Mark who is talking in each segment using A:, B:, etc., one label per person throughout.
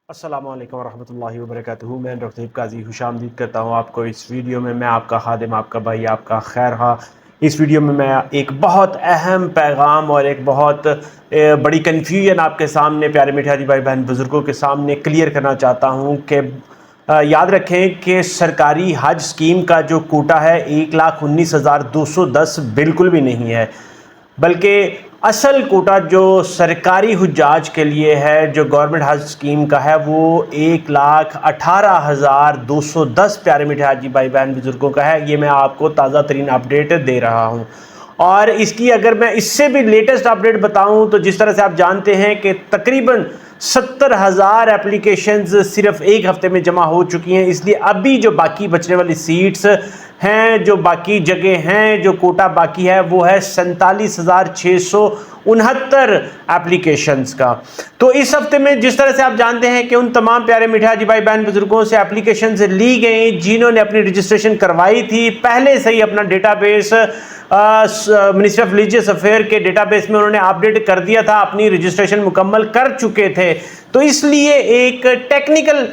A: अस्सलामु अलैकुम वरहमतुल्लाहि वबरकातुहू। मैं डॉक्टर काजी खुशामदीद करता हूँ आपको इस वीडियो में। मैं आपका खादिम, आपका भाई, आपका खैर खा। इस वीडियो में मैं एक बहुत अहम पैगाम और एक बहुत बड़ी कन्फ्यूजन आपके सामने, प्यारे मीठे भाई बहन बुज़ुर्गों के सामने क्लियर करना चाहता हूँ कि याद रखें कि सरकारी हज स्कीम का जो कोटा है 1,19,210 बिल्कुल भी नहीं है, बल्कि असल कोटा जो सरकारी हुज्जाज के लिए है, जो गवर्नमेंट हज स्कीम का है, वो 1,18,210 प्यारे मीठे हाजी भाई बहन बुजुर्गों का है। ये मैं आपको ताज़ा तरीन अपडेट दे रहा हूँ। और इसकी अगर मैं इससे भी लेटेस्ट अपडेट बताऊं तो जिस तरह से आप जानते हैं कि तकरीबन 70,000 एप्लीकेशंस सिर्फ एक हफ्ते में जमा हो चुकी हैं, इसलिए अभी जो बाकी बचने वाली सीट्स हैं, जो बाकी जगह हैं, जो कोटा बाकी है, वो है 47,669 एप्लीकेशंस का। तो इस हफ्ते में जिस तरह से आप जानते हैं कि उन तमाम प्यारे मीठे हाजी भाई बहन बुजुर्गों से एप्लीकेशंस ली गई जिन्होंने अपनी रजिस्ट्रेशन करवाई थी, पहले से ही अपना database ministry of religious affair के डेटाबेस में उन्होंने अपडेट कर दिया था, अपनी रजिस्ट्रेशन मुकम्मल कर चुके थे। तो इसलिए एक टेक्निकल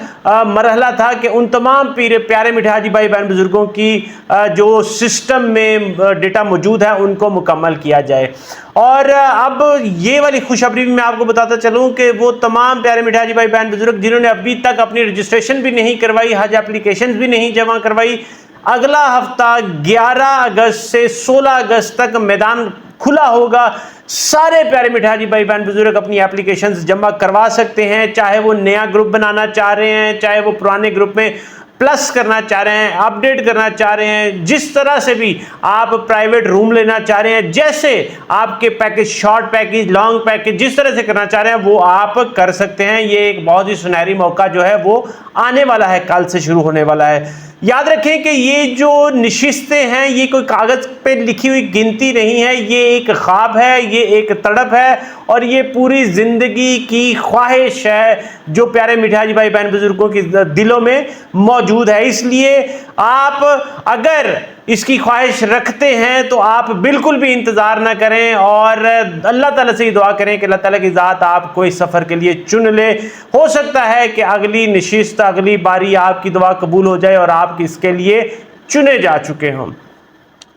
A: मरहला था कि उन तमाम प्यारे मीठे हाजी भाई बहन बुजुर्गों की जो सिस्टम में डेटा मौजूद है उनको मुकम्मल किया जाए। और अब ये वाली खुशखबरी भी मैं आपको बताता चलूं कि वो तमाम प्यारे मीठे हाजी भाई बहन बुजुर्ग जिन्होंने अभी तक अपनी रजिस्ट्रेशन भी नहीं करवाई, हज एप्लीकेशन भी नहीं जमा करवाई, अगला हफ्ता 11 अगस्त से 16 अगस्त तक मैदान खुला होगा। सारे प्यारे मीठे हाजी भाई बहन बुजुर्ग अपनी एप्लीकेशंस जमा करवा सकते हैं, चाहे वो नया ग्रुप बनाना चाह रहे हैं, चाहे वो पुराने ग्रुप में प्लस करना चाह रहे हैं, अपडेट करना चाह रहे हैं, जिस तरह से भी आप प्राइवेट रूम लेना चाह रहे हैं, जैसे आपके package, short package, long package, जिस तरह से करना चाह रहे हैं वो आप कर सकते हैं। ये एक बहुत ही सुनहरी मौका जो है वो आने वाला है, कल से शुरू होने वाला है। याद रखें कि ये जो नशिस्तें हैं ये कोई कागज़ पे लिखी हुई गिनती नहीं है, ये एक ख्वाब है, ये एक तड़प है और ये पूरी ज़िंदगी की ख्वाहिश है जो प्यारे मीठे हाजी भाई बहन बुजुर्गों के दिलों में मौजूद है। इसलिए आप अगर इसकी ख्वाहिश रखते हैं तो आप बिल्कुल भी इंतज़ार ना करें और अल्लाह ताला से ही दुआ करें कि अल्लाह ताला की ज़ात आपको इस सफ़र के लिए चुन ले। हो सकता है कि अगली नशिस्त, अगली बारी आपकी दुआ कबूल हो जाए और आप इसके लिए चुने जा चुके हों।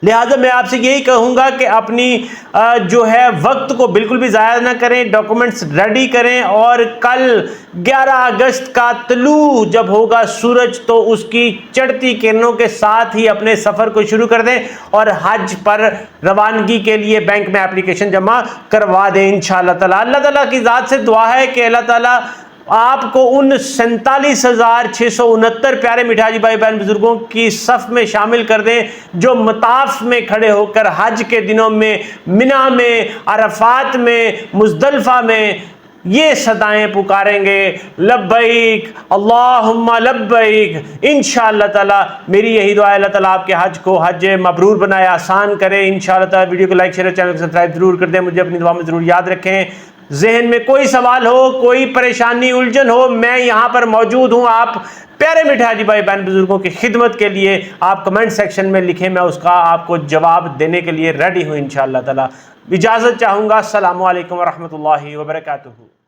A: लिहाजा मैं आपसे यही कहूँगा कि अपनी जो है वक्त को बिल्कुल भी ज़ाया ना करें, डॉक्यूमेंट्स रेडी करें और कल 11 अगस्त का तलू जब होगा सूरज तो उसकी चढ़ती किरणों के साथ ही अपने सफ़र को शुरू कर दें और हज पर रवानगी के लिए बैंक में एप्लीकेशन जमा करवा दें इंशाअल्लाह ताला। अल्लाह ताला की ज़ात से दुआ है कि अल्लाह ताला आपको उन 47,669 प्यारे मीठे हाजी भाई बहन बुजुर्गों की सफ़ में शामिल कर दें जो मताफ में खड़े होकर हज के दिनों में मिना में, अरफात में, मुज़दलिफ़ा में ये सदाएं पुकारेंगे, लब्बैक अल्लाहुम्मा लब्बैक। इंशाअल्लाह ताला मेरी यही दुआ है, अल्लाह ताला आपके हज को हज मबरूर बनाए, आसान करे इंशाअल्लाह ताला। वीडियो को लाइक, शेयर, चैनल को सब्सक्राइब जरूर कर दें। मुझे अपनी दुआ में ज़रूर याद रखें। जहन में कोई सवाल हो, कोई परेशानी, उलझन हो, मैं यहाँ पर मौजूद हूँ। आप प्यारे मीठे हाजी भाई बहन बुजुर्गों की खिदमत के लिए आप कमेंट सेक्शन में लिखें, मैं उसका आपको जवाब देने के लिए रेडी हूँ इंशाअल्लाह ताला। इजाज़त चाहूँगा। अस्सलामु अलैकुम वरहमतुल्लाहि वबरकातुहू।